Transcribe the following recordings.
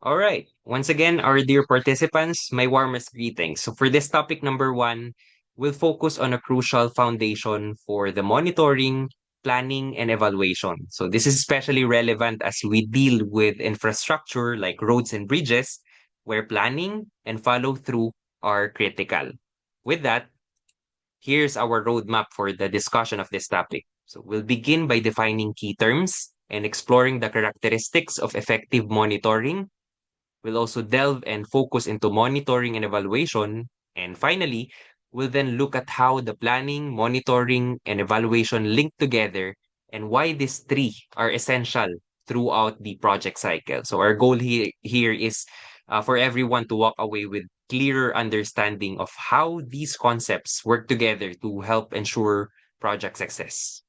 All right. Once again, our dear participants, my warmest greetings. So for this topic number one, we'll focus on a crucial foundation for the monitoring, planning, and evaluation. So this is especially relevant as we deal with infrastructure like roads and bridges, where planning and follow through are critical. With that, here's our roadmap for the discussion of this topic. So we'll begin by defining key terms and exploring the characteristics of effective monitoring. We'll also delve and focus into monitoring and evaluation. And finally, we'll then look at how the planning, monitoring, and evaluation link together and why these three are essential throughout the project cycle. So our goal here is for everyone to walk away with clearer understanding of how these concepts work together to help ensure project success.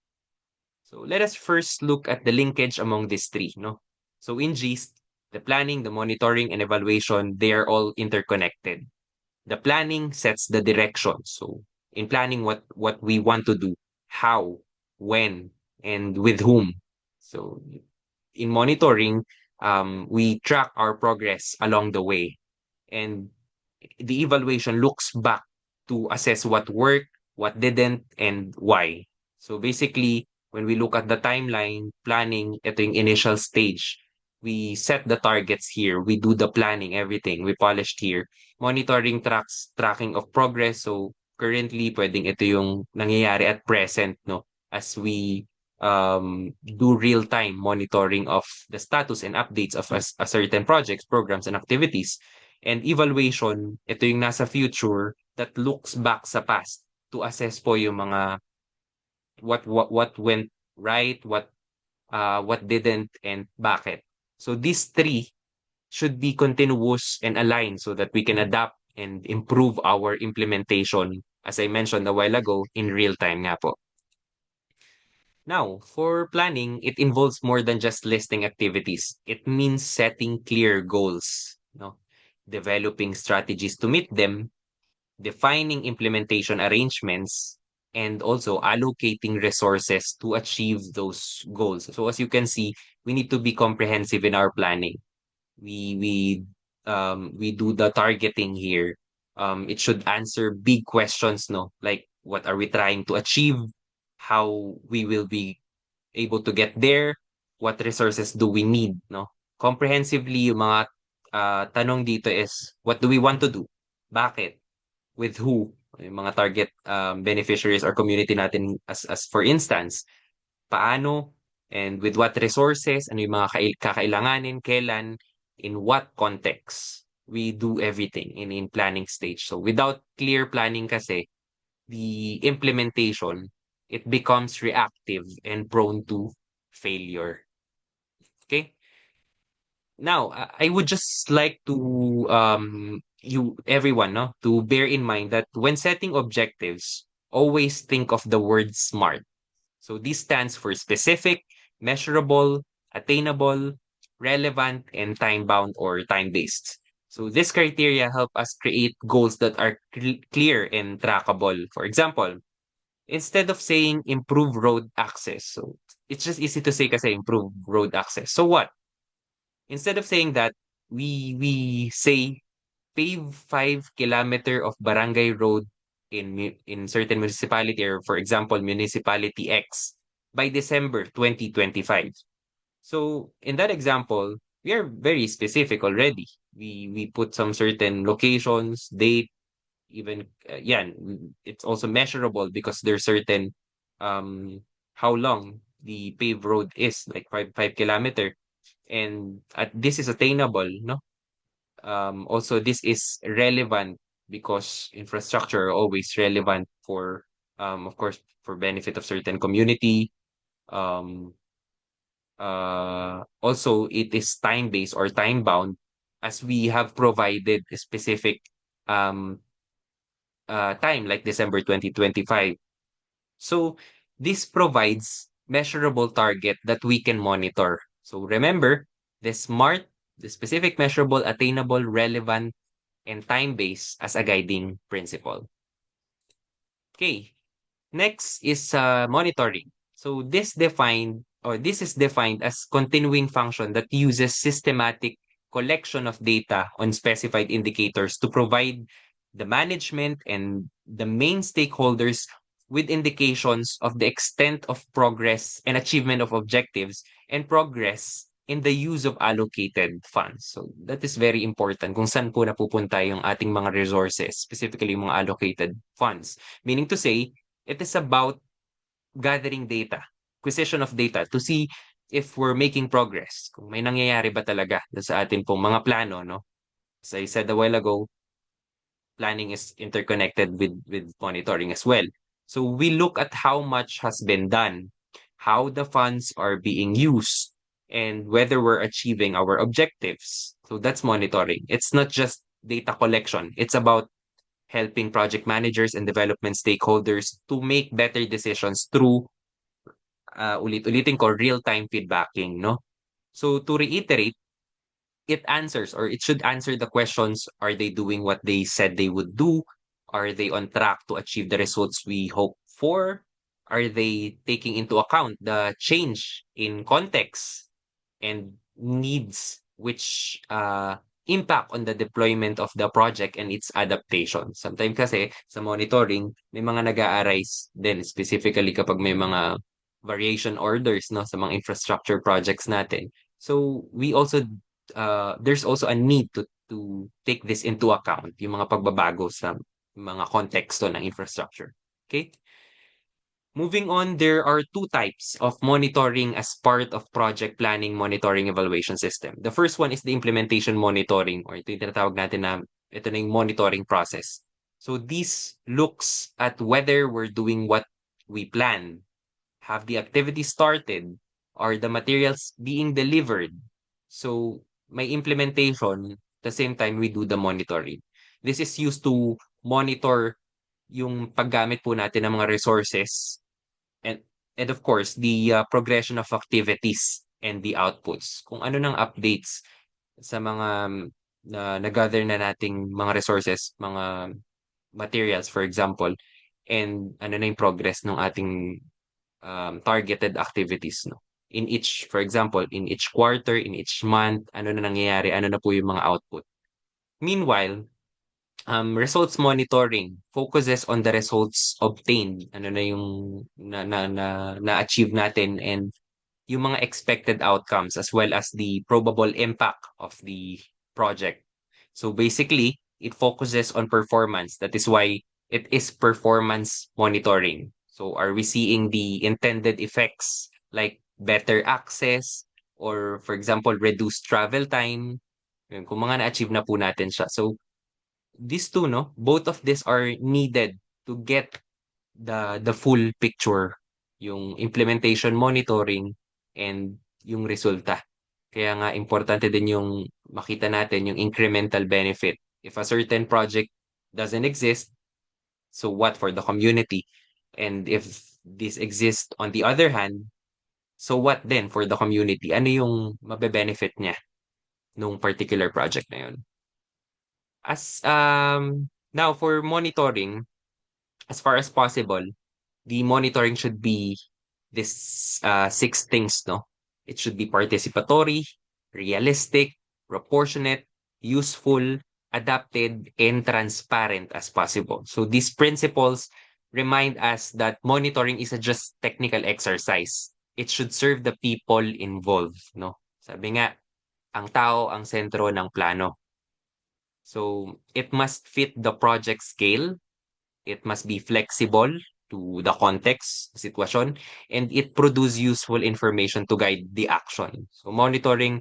So let us first look at the linkage among these three, no? So in GIST, the planning, the monitoring, and evaluation, they are all interconnected. The planning sets the direction. So in planning what we want to do, how, when, and with whom. So in monitoring, we track our progress along the way. And the evaluation looks back to assess what worked, what didn't, and why. So basically, when we look at the timeline, planning, ito yung initial stage. We set the targets here. We do the planning, everything. We polished here. Monitoring tracks, tracking of progress. So currently, pwedeng ito yung nangyayari at present, no? As we do real-time monitoring of the status and updates of a certain projects, programs, and activities. And evaluation, ito yung nasa future that looks back sa past to assess po yung mga what went right, what didn't, and bakit. So these three should be continuous and aligned so that we can adapt and improve our implementation, as I mentioned a while ago, in real time nga po. Now, for planning, it involves more than just listing activities. It means setting clear goals, no? Developing strategies to meet them, defining implementation arrangements, and also allocating resources to achieve those goals. So as you can see, we need to be comprehensive in our planning. We do the targeting here. It should answer big questions, no? Like what are we trying to achieve? How we will be able to get there? What resources do we need, no? Comprehensively, yung mga tanong dito is, what do we want to do? Bakit? With who? Yung mga target beneficiaries or community natin as for instance, paano and with what resources, ano yung mga kakailanganin, kailan, in what context. We do everything in planning stage. So without clear planning kasi, the implementation, it becomes reactive and prone to failure. Okay? Now, I would just like to you everyone, no, to bear in mind that when setting objectives, always think of the word SMART. So this stands for specific, measurable, attainable, relevant, and time-bound or time-based. So this criteria help us create goals that are clear and trackable. For example, instead of saying improve road access, so it's just easy to say kasi improve road access. So what? Instead of saying that, we say pave 5 kilometer of barangay road in certain municipality or for example municipality X by December 2025. So in that example, we are very specific already. We put some certain locations, date, even yeah, it's also measurable because there's certain um how long the paved road is, like 5 kilometer, and this is attainable, no? Also, this is relevant because infrastructure are always relevant for, of course, for benefit of certain community. Um, Also, it is time-based or time-bound as we have provided a specific um, time, like December 2025. So this provides measurable target that we can monitor. So remember, the SMART, the specific, measurable, attainable, relevant, and time-based as a guiding principle. Okay, next is monitoring. So this is defined as continuing function that uses systematic collection of data on specified indicators to provide the management and the main stakeholders with indications of the extent of progress and achievement of objectives and progress in the use of allocated funds. So that is very important kung saan po napupunta yung ating mga resources, specifically yung mga allocated funds. Meaning to say, it is about gathering data, acquisition of data to see if we're making progress, kung may nangyayari ba talaga sa atin pong mga plano, no? As I said a while ago, planning is interconnected with monitoring as well. So we look at how much has been done, how the funds are being used, and whether we're achieving our objectives. So that's monitoring. It's not just data collection. It's about helping project managers and development stakeholders to make better decisions through ulit-ulitin ko real-time feedbacking, no? So to reiterate, it answers or it should answer the questions: are they doing what they said they would do? Are they on track to achieve the results we hope for? Are they taking into account the change in context and needs which impact on the deployment of the project and its adaptation? Sometimes kasi sa monitoring, may mga nag-a-arise din specifically kapag may mga variation orders, no, sa mga infrastructure projects natin. So we also there's also a need to take this into account, yung mga pagbabago sa mga konteksto ng infrastructure. Okay? Moving on, there are two types of monitoring as part of project planning monitoring evaluation system. The first one is the implementation monitoring, or ito yung tinatawag natin na ito na yung monitoring process. So this looks at whether we're doing what we planned, have the activity started, are the materials being delivered. So may implementation, at the same time we do the monitoring. This is used to monitor yung paggamit po natin ng mga resources and and of course the progression of activities and the outputs. Kung ano ng updates sa mga na na-gather na nating mga resources, mga materials for example, and ano na yung progress ng ating targeted activities, no? In each, for example, in each quarter, in each month, ano na nangyayari, ano na po yung mga output. Meanwhile, results monitoring focuses on the results obtained, ano na yung na-achieve natin and yung mga expected outcomes as well as the probable impact of the project. So basically, it focuses on performance. That is why it is performance monitoring. So are we seeing the intended effects like better access or for example, reduced travel time? Yun, kung mga na-achieve na po natin siya. So these two, no, both of these are needed to get the full picture, yung implementation monitoring and yung resulta. Kaya nga importante din yung makita natin yung incremental benefit. If a certain project doesn't exist, so what for the community? And if this exists on the other hand, so what then for the community? Ano yung mabe-benefit niya nung particular project na yun? As now for monitoring, as far as possible, the monitoring should be this six things, no? It should be participatory, realistic, proportionate, useful, adapted, and transparent as possible. So these principles remind us that monitoring is a just technical exercise. It should serve the people involved, no? Sabi nga, ang tao ang sentro ng plano. So it must fit the project scale, it must be flexible to the context, situation, and it produce useful information to guide the action. So monitoring,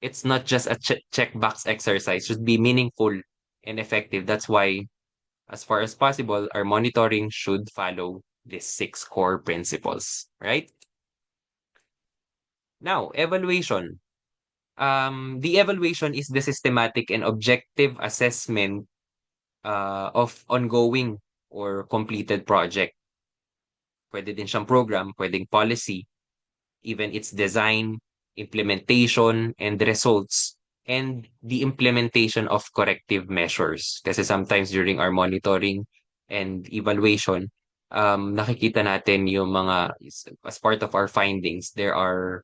it's not just a checkbox exercise, should be meaningful and effective. That's why, as far as possible, our monitoring should follow these six core principles, right? Now, evaluation. The evaluation is the systematic and objective assessment of ongoing or completed project. Pwede din siyang program, pwedeng policy, even its design, implementation, and results, and the implementation of corrective measures. Kasi sometimes during our monitoring and evaluation, nakikita natin yung mga, as part of our findings, there are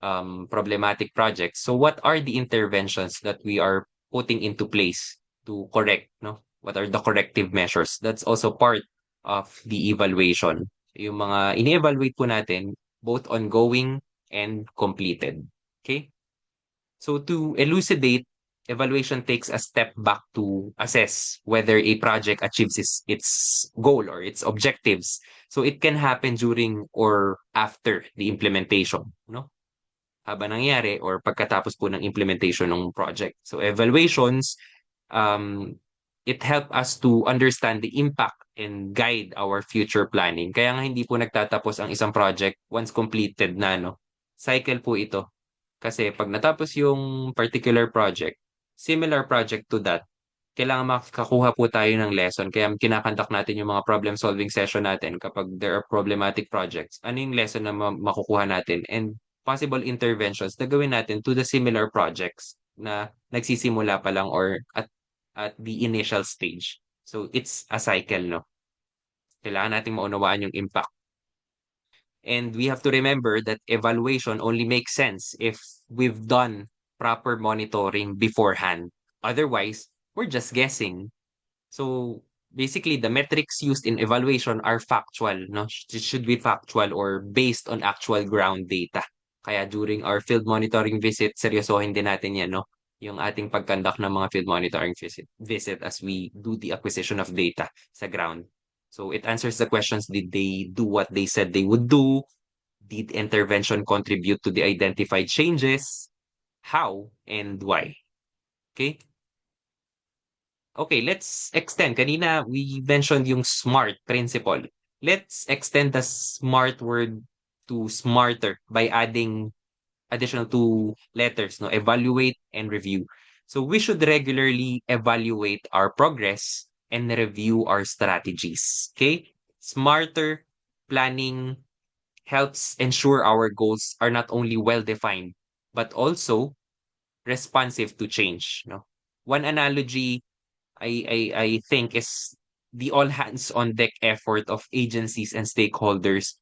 problematic projects. So what are the interventions that we are putting into place to correct, no? What are the corrective measures? That's also part of the evaluation. Yung mga ini-evaluate po natin, both ongoing and completed. Okay? So to elucidate, evaluation takes a step back to assess whether a project achieves its goal or its objectives. So it can happen during or after the implementation, no? Habang nangyari or pagkatapos po ng implementation ng project. So evaluations, um, it help us to understand the impact and guide our future planning. Kaya nga hindi po nagtatapos ang isang project once completed na, no? Cycle po ito. Kasi pag natapos yung particular project, similar project to that, kailangan makakuha po tayo ng lesson. Kaya kinakandak natin yung mga problem-solving session natin kapag there are problematic projects. Ano yung lesson na makukuha natin? And possible interventions na gawin natin to the similar projects na nagsisimula pa lang or at the initial stage. So it's a cycle, no? Kailangan nating maunawaan yung impact. And we have to remember that evaluation only makes sense if we've done proper monitoring beforehand. Otherwise, we're just guessing. So basically, the metrics used in evaluation are factual, no? It should be factual or based on actual ground data. Kaya during our field monitoring visit, seryosohin din natin yan, no? Yung ating pagkandak ng mga field monitoring visit as we do the acquisition of data sa ground. So it answers the questions, did they do what they said they would do? Did intervention contribute to the identified changes? How and why? Okay? Okay, let's extend. Kanina, we mentioned yung SMART principle. Let's extend the SMART word to smarter by adding additional two letters, no? Evaluate and review. So we should regularly evaluate our progress and review our strategies. Okay? Smarter planning helps ensure our goals are not only well-defined, but also responsive to change. No? One analogy I think is the all hands on deck effort of agencies and stakeholders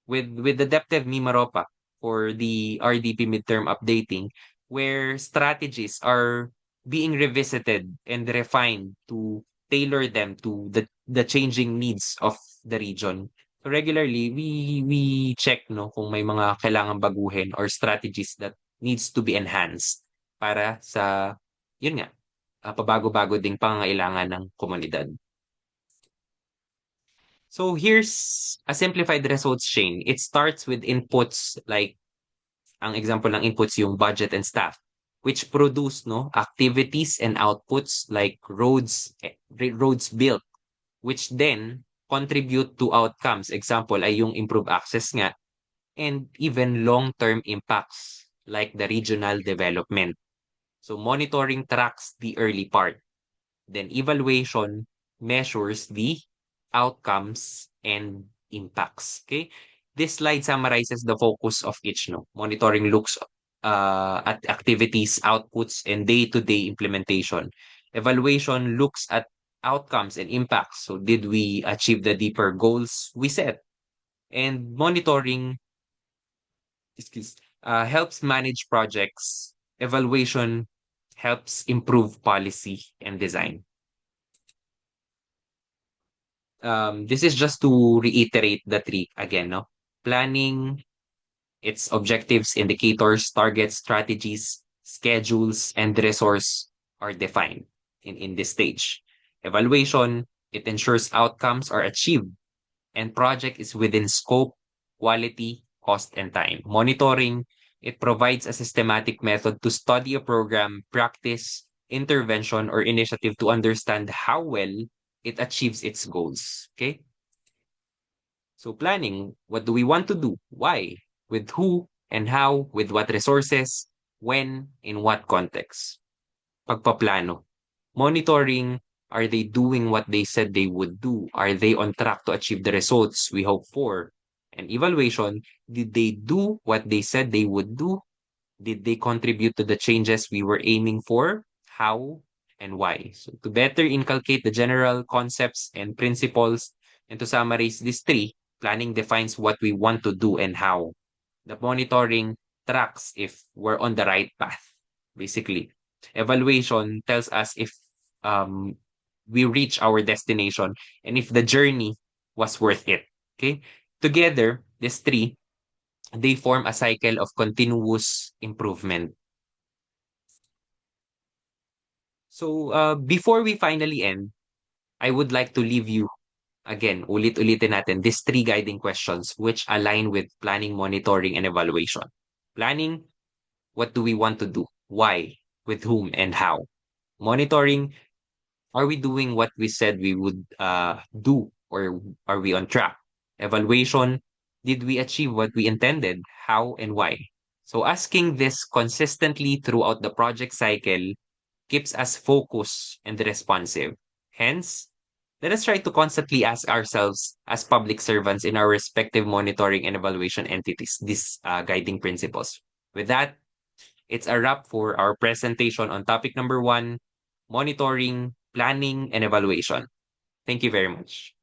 with the DepDev Mimaropa for the RDP midterm updating, where strategies are being revisited and refined to tailor them to the changing needs of the region. So regularly, we check, no, kung may mga kailangan baguhin or strategies that needs to be enhanced para sa, yun nga, pabago-bago ding pangangailangan ng komunidad. So here's a simplified results chain. It starts with inputs like, ang example ng inputs yung budget and staff, which produce, no, activities and outputs like roads built, which then contribute to outcomes. Example ay yung improved access nga, and even long-term impacts like the regional development. So monitoring tracks the early part. Then evaluation measures the outcomes and impacts. Okay? This slide summarizes the focus of each, no? Monitoring looks at activities, outputs, and day-to-day implementation. Evaluation looks at outcomes and impacts. So did we achieve the deeper goals we set? And monitoring helps manage projects. Evaluation helps improve policy and design. This is just to reiterate the three again, no? Planning, its objectives, indicators, targets, strategies, schedules, and resource are defined in this stage. Evaluation, it ensures outcomes are achieved and project is within scope, quality, cost, and time. Monitoring, it provides a systematic method to study a program, practice, intervention, or initiative to understand how well it achieves its goals. Okay? So planning, what do we want to do? Why? With who and how? With what resources? When? In what context? Pagpaplano. Monitoring, are they doing what they said they would do? Are they on track to achieve the results we hope for? And evaluation, did they do what they said they would do? Did they contribute to the changes we were aiming for? How and why? So to better inculcate the general concepts and principles and to summarize these three, planning defines what we want to do and how. The monitoring tracks if we're on the right path, basically. Evaluation tells us if um, we reach our destination and if the journey was worth it. Okay. Together, these three, they form a cycle of continuous improvement. So, before we finally end, I would like to leave you again, ulit-ulitin natin these three guiding questions which align with planning, monitoring, and evaluation. Planning, what do we want to do? Why? With whom and how? Monitoring, are we doing what we said we would do, or are we on track? Evaluation, did we achieve what we intended? How and why? So asking this consistently throughout the project cycle keeps us focused and responsive. Hence, let us try to constantly ask ourselves as public servants in our respective monitoring and evaluation entities these guiding principles. With that, it's a wrap for our presentation on topic number 1, monitoring, planning, and evaluation. Thank you very much.